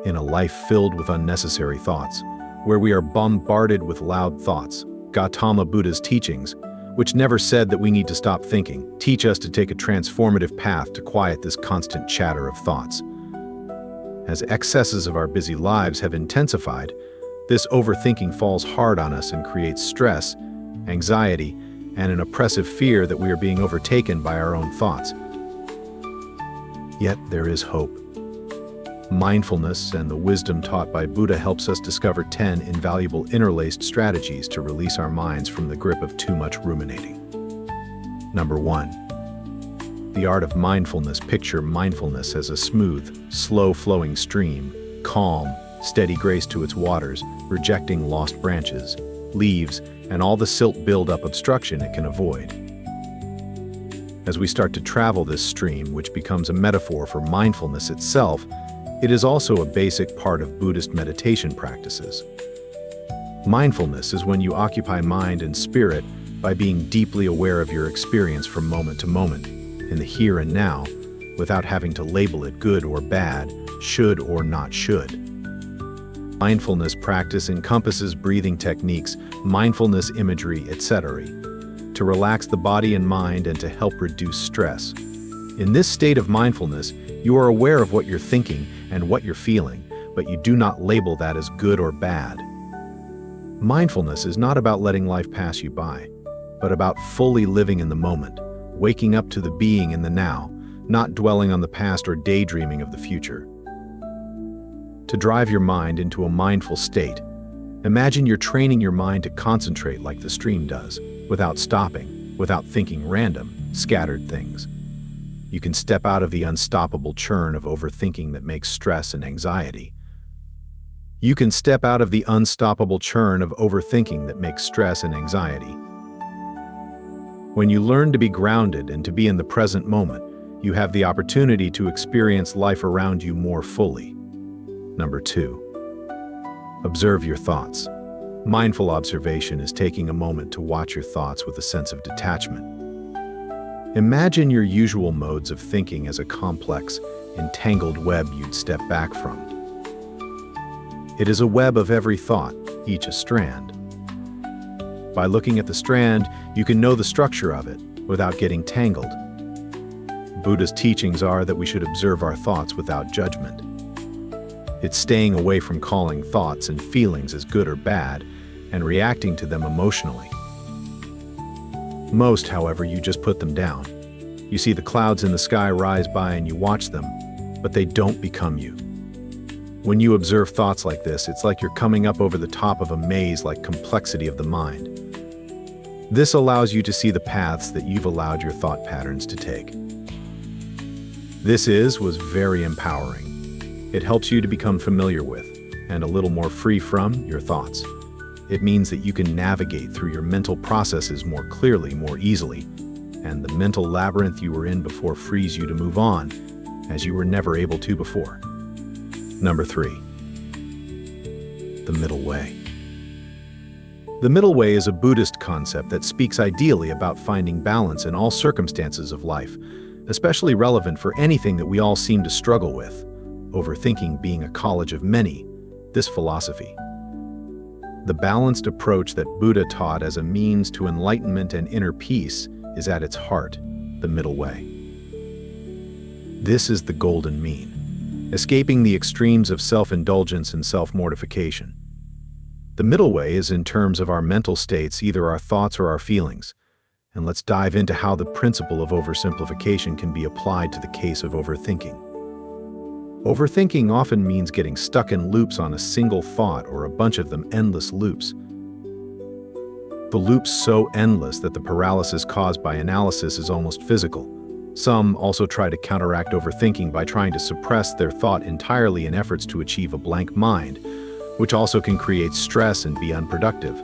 In a life filled with unnecessary thoughts, where we are bombarded with loud thoughts, Gautama Buddha's teachings, which never said that we need to stop thinking, teach us to take a transformative path to quiet this constant chatter of thoughts. As excesses of our busy lives have intensified, this overthinking falls hard on us and creates stress, anxiety, and an oppressive fear that we are being overtaken by our own thoughts. Yet there is hope. Mindfulness and the wisdom taught by Buddha helps us discover 10 invaluable interlaced strategies to release our minds from the grip of too much ruminating. Number 1. The art of mindfulness. Picture mindfulness as a smooth, slow-flowing stream, calm, steady grace to its waters, rejecting lost branches, leaves, and all the silt build-up obstruction it can avoid. As we start to travel this stream, which becomes a metaphor for mindfulness itself, it is also a basic part of Buddhist meditation practices. Mindfulness is when you occupy mind and spirit by being deeply aware of your experience from moment to moment, in the here and now, without having to label it good or bad, should or not should. Mindfulness practice encompasses breathing techniques, mindfulness imagery, etc., to relax the body and mind and to help reduce stress. In this state of mindfulness, you are aware of what you're thinking and what you're feeling, but you do not label that as good or bad. Mindfulness is not about letting life pass you by, but about fully living in the moment, waking up to the being in the now, not dwelling on the past or daydreaming of the future. To drive your mind into a mindful state, imagine you're training your mind to concentrate like the stream does, without stopping, without thinking random, scattered things. You can step out of the unstoppable churn of overthinking that makes stress and anxiety. You can step out of the unstoppable churn of overthinking that makes stress and anxiety. When you learn to be grounded and to be in the present moment, you have the opportunity to experience life around you more fully. Number 2. Observe your thoughts. Mindful observation is taking a moment to watch your thoughts with a sense of detachment. Imagine your usual modes of thinking as a complex, entangled web you'd step back from. It is a web of every thought, each a strand. By looking at the strand, you can know the structure of it without getting tangled. Buddha's teachings are that we should observe our thoughts without judgment. It's staying away from calling thoughts and feelings as good or bad and reacting to them emotionally. Most, however, you just put them down. You see the clouds in the sky rise by and you watch them, but they don't become you. When you observe thoughts like this, it's like you're coming up over the top of a maze-like complexity of the mind. This allows you to see the paths that you've allowed your thought patterns to take. This was very empowering. It helps you to become familiar with, and a little more free from, your thoughts. It means that you can navigate through your mental processes more clearly, more easily, and the mental labyrinth you were in before frees you to move on, as you were never able to before. Number 3. The middle way. The middle way is a Buddhist concept that speaks ideally about finding balance in all circumstances of life, especially relevant for anything that we all seem to struggle with, overthinking being a college of many, this philosophy. The balanced approach that Buddha taught as a means to enlightenment and inner peace is at its heart, the middle way. This is the golden mean, escaping the extremes of self-indulgence and self-mortification. The middle way is in terms of our mental states, either our thoughts or our feelings. And let's dive into how the principle of oversimplification can be applied to the case of overthinking. Overthinking often means getting stuck in loops on a single thought or a bunch of them, endless loops. The loops so endless that the paralysis caused by analysis is almost physical. Some also try to counteract overthinking by trying to suppress their thought entirely in efforts to achieve a blank mind, which also can create stress and be unproductive.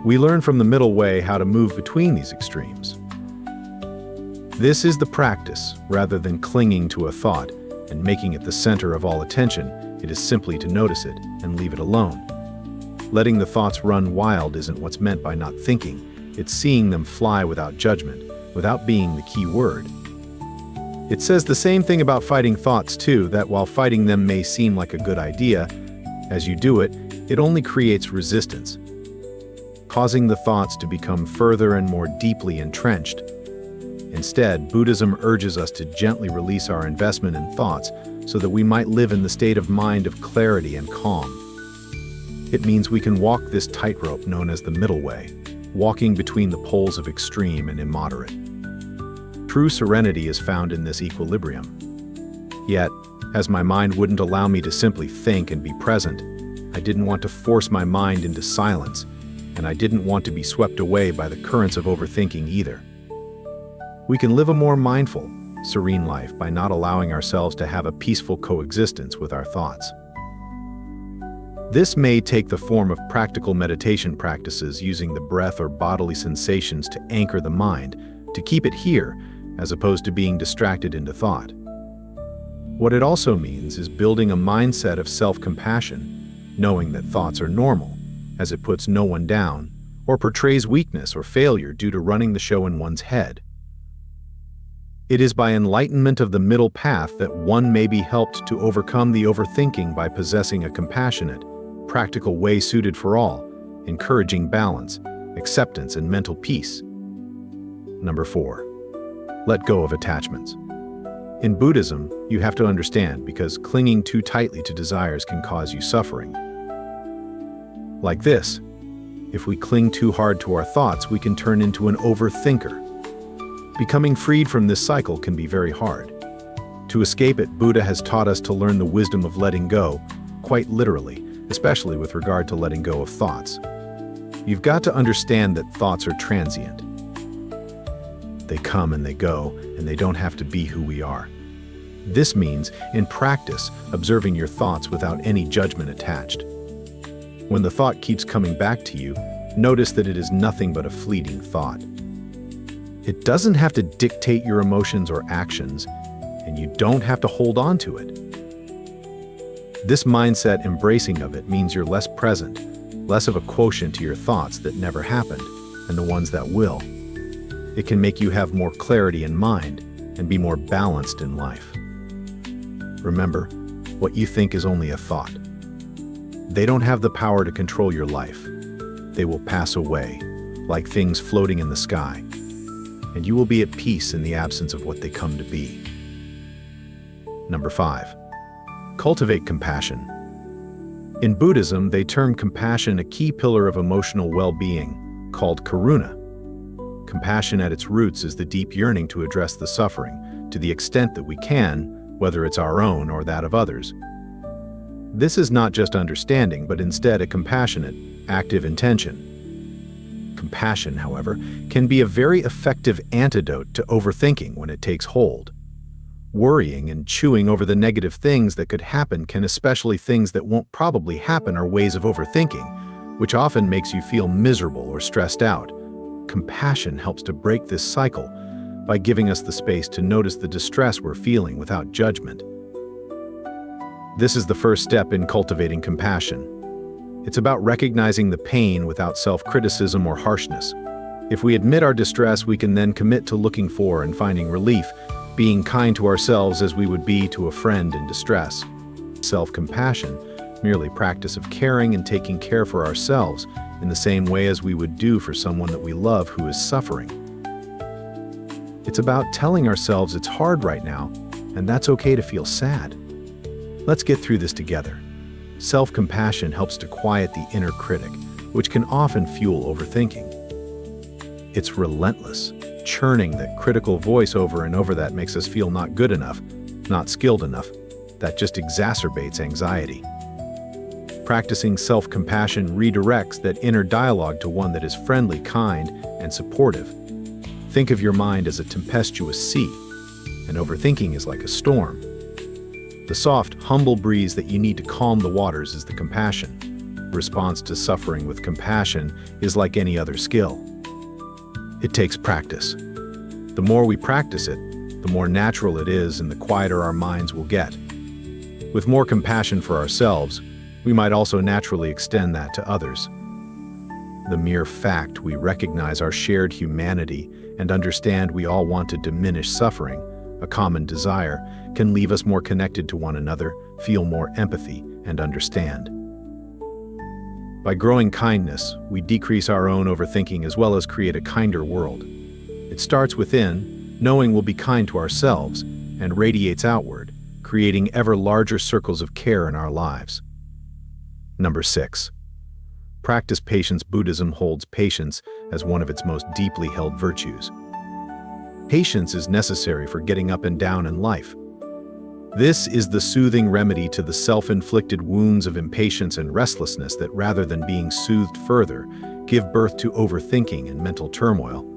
We learn from the middle way how to move between these extremes. This is the practice, rather than clinging to a thought and making it the center of all attention. It is simply to notice it and leave it alone. Letting the thoughts run wild isn't what's meant by not thinking. It's seeing them fly without judgment, without being the key word. It says the same thing about fighting thoughts too, that while fighting them may seem like a good idea, as you do it, it only creates resistance, causing the thoughts to become further and more deeply entrenched. Instead, Buddhism urges us to gently release our investment in thoughts so that we might live in the state of mind of clarity and calm. It means we can walk this tightrope known as the middle way, walking between the poles of extreme and immoderate. True serenity is found in this equilibrium. Yet, as my mind wouldn't allow me to simply think and be present, I didn't want to force my mind into silence, and I didn't want to be swept away by the currents of overthinking either. We can live a more mindful, serene life by not allowing ourselves to have a peaceful coexistence with our thoughts. This may take the form of practical meditation practices using the breath or bodily sensations to anchor the mind, to keep it here, as opposed to being distracted into thought. What it also means is building a mindset of self-compassion, knowing that thoughts are normal, as it puts no one down, or portrays weakness or failure due to running the show in one's head. It is by enlightenment of the middle path that one may be helped to overcome the overthinking by possessing a compassionate, practical way suited for all, encouraging balance, acceptance, and mental peace. Number 4. Let go of attachments. In Buddhism, you have to understand because clinging too tightly to desires can cause you suffering. Like this, if we cling too hard to our thoughts, we can turn into an overthinker. Becoming freed from this cycle can be very hard. To escape it, Buddha has taught us to learn the wisdom of letting go, quite literally, especially with regard to letting go of thoughts. You've got to understand that thoughts are transient. They come and they go, and they don't have to be who we are. This means, in practice, observing your thoughts without any judgment attached. When the thought keeps coming back to you, notice that it is nothing but a fleeting thought. It doesn't have to dictate your emotions or actions, and you don't have to hold on to it. This mindset embracing of it means you're less present, less of a quotient to your thoughts that never happened, and the ones that will. It can make you have more clarity in mind and be more balanced in life. Remember, what you think is only a thought. They don't have the power to control your life. They will pass away, like things floating in the sky, and you will be at peace in the absence of what they come to be. Number 5. Cultivate compassion. In Buddhism, they term compassion a key pillar of emotional well-being, called karuna. Compassion at its roots is the deep yearning to address the suffering, to the extent that we can, whether it's our own or that of others. This is not just understanding, but instead a compassionate, active intention. Compassion, however, can be a very effective antidote to overthinking when it takes hold. Worrying and chewing over the negative things that could happen can, especially things that won't probably happen, are ways of overthinking, which often makes you feel miserable or stressed out. Compassion helps to break this cycle by giving us the space to notice the distress we're feeling without judgment. This is the first step in cultivating compassion. It's about recognizing the pain without self-criticism or harshness. If we admit our distress, we can then commit to looking for and finding relief, being kind to ourselves as we would be to a friend in distress. Self-compassion, merely practice of caring and taking care for ourselves in the same way as we would do for someone that we love who is suffering. It's about telling ourselves it's hard right now, and that's okay to feel sad. Let's get through this together. Self-compassion helps to quiet the inner critic, which can often fuel overthinking. It's relentless, churning that critical voice over and over that makes us feel not good enough, not skilled enough, that just exacerbates anxiety. Practicing self-compassion redirects that inner dialogue to one that is friendly, kind, and supportive. Think of your mind as a tempestuous sea, and overthinking is like a storm. The soft, humble breeze that you need to calm the waters is the compassion. Response to suffering with compassion is like any other skill. It takes practice. The more we practice it, the more natural it is and the quieter our minds will get. With more compassion for ourselves, we might also naturally extend that to others. The mere fact we recognize our shared humanity and understand we all want to diminish suffering a common desire, can leave us more connected to one another, feel more empathy, and understand. By growing kindness, we decrease our own overthinking as well as create a kinder world. It starts within, knowing we'll be kind to ourselves, and radiates outward, creating ever larger circles of care in our lives. Number 6. Practice patience. Buddhism holds patience as one of its most deeply held virtues. Patience is necessary for getting up and down in life. This is the soothing remedy to the self-inflicted wounds of impatience and restlessness that, rather than being soothed further, give birth to overthinking and mental turmoil.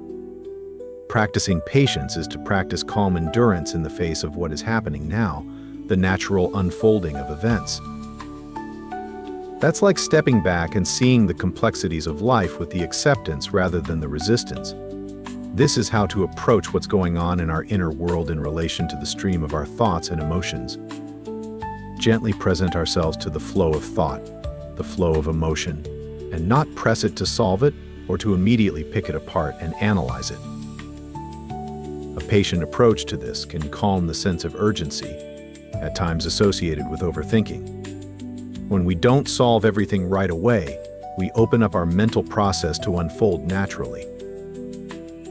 Practicing patience is to practice calm endurance in the face of what is happening now, the natural unfolding of events. That's like stepping back and seeing the complexities of life with the acceptance rather than the resistance. This is how to approach what's going on in our inner world in relation to the stream of our thoughts and emotions. Gently present ourselves to the flow of thought, the flow of emotion, and not press it to solve it or to immediately pick it apart and analyze it. A patient approach to this can calm the sense of urgency, at times associated with overthinking. When we don't solve everything right away, we open up our mental process to unfold naturally.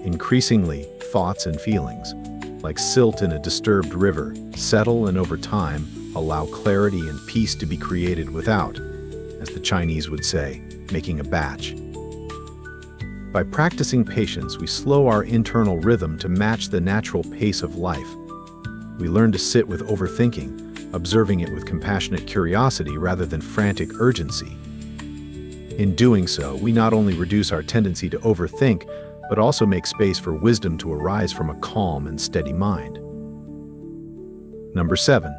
Increasingly, thoughts and feelings, like silt in a disturbed river, settle and over time allow clarity and peace to be created without, as the Chinese would say, making a batch. By practicing patience, we slow our internal rhythm to match the natural pace of life. We learn to sit with overthinking, observing it with compassionate curiosity rather than frantic urgency. In doing so, we not only reduce our tendency to overthink, but also make space for wisdom to arise from a calm and steady mind. Number 7.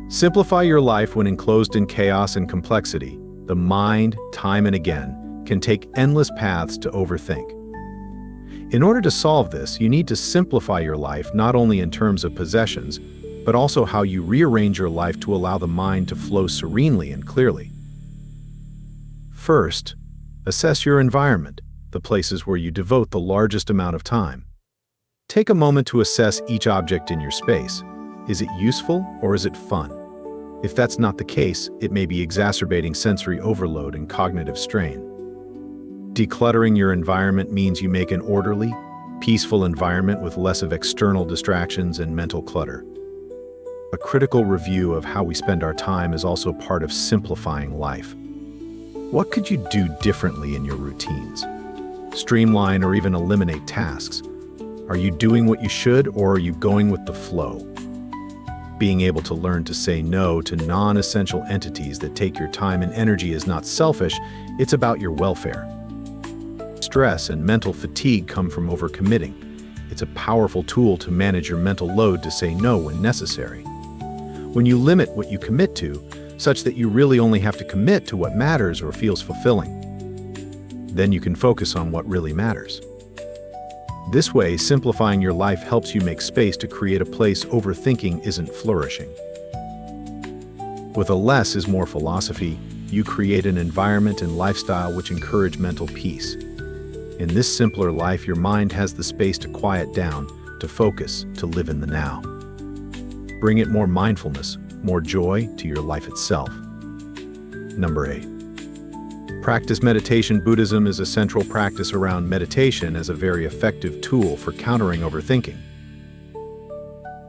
Simplify your life. When enclosed in chaos and complexity, the mind, time and again, can take endless paths to overthink. In order to solve this, you need to simplify your life not only in terms of possessions, but also how you rearrange your life to allow the mind to flow serenely and clearly. First, assess your environment, the places where you devote the largest amount of time. Take a moment to assess each object in your space. Is it useful or is it fun? If that's not the case, it may be exacerbating sensory overload and cognitive strain. Decluttering your environment means you make an orderly, peaceful environment with less of external distractions and mental clutter. A critical review of how we spend our time is also part of simplifying life. What could you do differently in your routines? Streamline or even eliminate tasks. Are you doing what you should, or are you going with the flow? Being able to learn to say no to non-essential entities that take your time and energy is not selfish, it's about your welfare. Stress and mental fatigue come from overcommitting. It's a powerful tool to manage your mental load to say no when necessary. When you limit what you commit to, such that you really only have to commit to what matters or feels fulfilling, then you can focus on what really matters. This way, simplifying your life helps you make space to create a place overthinking isn't flourishing. With a less is more philosophy, you create an environment and lifestyle which encourage mental peace. In this simpler life, your mind has the space to quiet down, to focus, to live in the now. Bring it more mindfulness, more joy to your life itself. Number 8. Practice meditation. Buddhism is a central practice around meditation as a very effective tool for countering overthinking.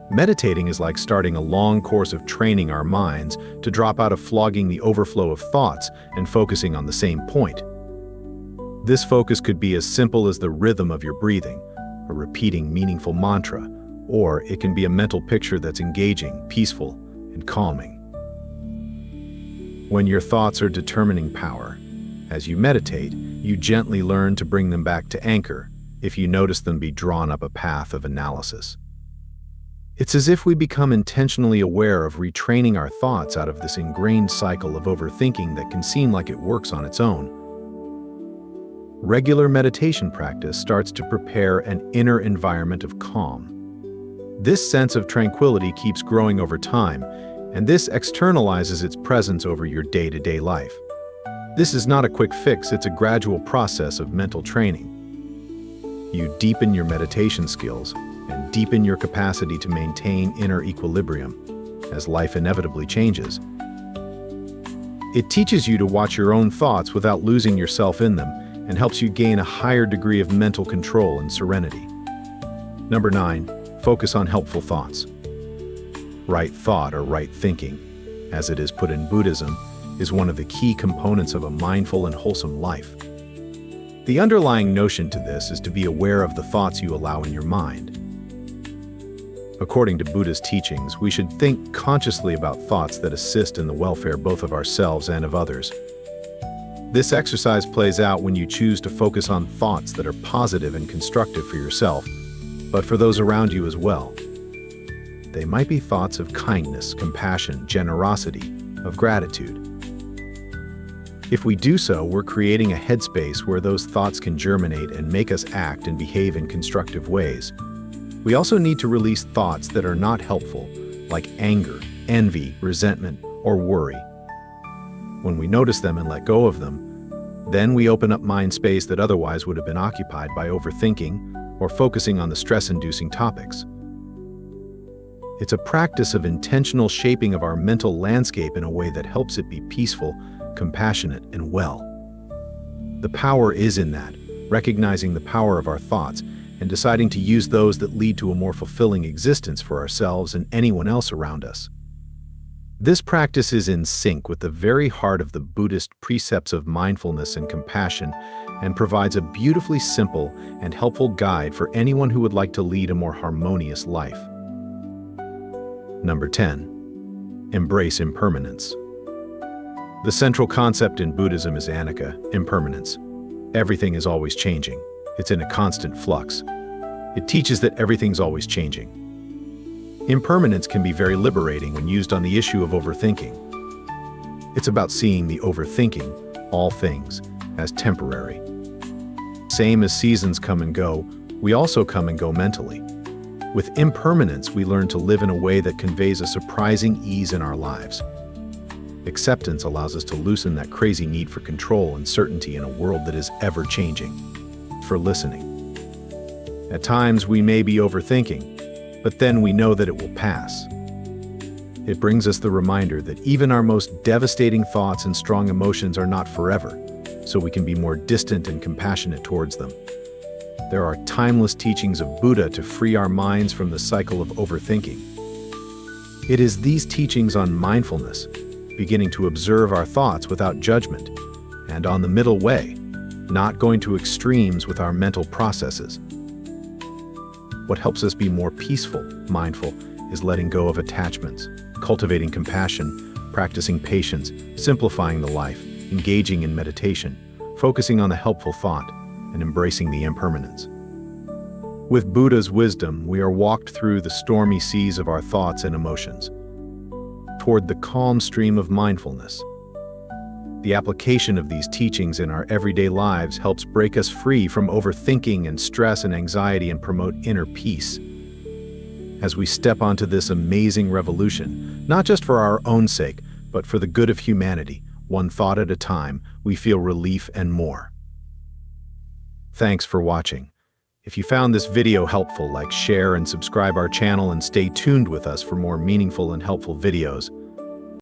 Meditating is like starting a long course of training our minds to drop out of flogging the overflow of thoughts and focusing on the same point. This focus could be as simple as the rhythm of your breathing, a repeating meaningful mantra, or it can be a mental picture that's engaging, peaceful, and calming. When your thoughts are determining power, as you meditate, you gently learn to bring them back to anchor if you notice them be drawn up a path of analysis. It's as if we become intentionally aware of retraining our thoughts out of this ingrained cycle of overthinking that can seem like it works on its own. Regular meditation practice starts to prepare an inner environment of calm. This sense of tranquility keeps growing over time, and this externalizes its presence over your day-to-day life. This is not a quick fix, it's a gradual process of mental training. You deepen your meditation skills, and deepen your capacity to maintain inner equilibrium as life inevitably changes. It teaches you to watch your own thoughts without losing yourself in them and helps you gain a higher degree of mental control and serenity. Number 9, focus on helpful thoughts. Right thought or right thinking, as it is put in Buddhism, is one of the key components of a mindful and wholesome life. The underlying notion to this is to be aware of the thoughts you allow in your mind. According to Buddhist teachings, we should think consciously about thoughts that assist in the welfare both of ourselves and of others. This exercise plays out when you choose to focus on thoughts that are positive and constructive for yourself, but for those around you as well. They might be thoughts of kindness, compassion, generosity, of gratitude. If we do so, we're creating a headspace where those thoughts can germinate and make us act and behave in constructive ways. We also need to release thoughts that are not helpful, like anger, envy, resentment, or worry. When we notice them and let go of them, then we open up mind space that otherwise would have been occupied by overthinking or focusing on the stress-inducing topics. It's a practice of intentional shaping of our mental landscape in a way that helps it be peaceful, compassionate, and well. The power is in that, recognizing the power of our thoughts and deciding to use those that lead to a more fulfilling existence for ourselves and anyone else around us. This practice is in sync with the very heart of the Buddhist precepts of mindfulness and compassion and provides a beautifully simple and helpful guide for anyone who would like to lead a more harmonious life. Number 10. Embrace impermanence. The central concept in Buddhism is anicca, impermanence. Everything is always changing. It's in a constant flux. It teaches that everything's always changing. Impermanence can be very liberating when used on the issue of overthinking. It's about seeing the overthinking, all things, as temporary. Same as seasons come and go, we also come and go mentally. With impermanence, we learn to live in a way that conveys a surprising ease in our lives. Acceptance allows us to loosen that crazy need for control and certainty in a world that is ever-changing. For listening. At times, we may be overthinking, but then we know that it will pass. It brings us the reminder that even our most devastating thoughts and strong emotions are not forever, so we can be more distant and compassionate towards them. There are timeless teachings of Buddha to free our minds from the cycle of overthinking. It is these teachings on mindfulness, beginning to observe our thoughts without judgment, and on the middle way, not going to extremes with our mental processes. What helps us be more peaceful, mindful, is letting go of attachments, cultivating compassion, practicing patience, simplifying the life, engaging in meditation, focusing on the helpful thought, and embracing the impermanence. With Buddha's wisdom, we are walked through the stormy seas of our thoughts and emotions, toward the calm stream of mindfulness. The application of these teachings in our everyday lives helps break us free from overthinking and stress and anxiety and promote inner peace. As we step onto this amazing revolution, not just for our own sake, but for the good of humanity, one thought at a time, we feel relief and more. Thanks for watching. If you found this video helpful, like, share, and subscribe our channel and stay tuned with us for more meaningful and helpful videos.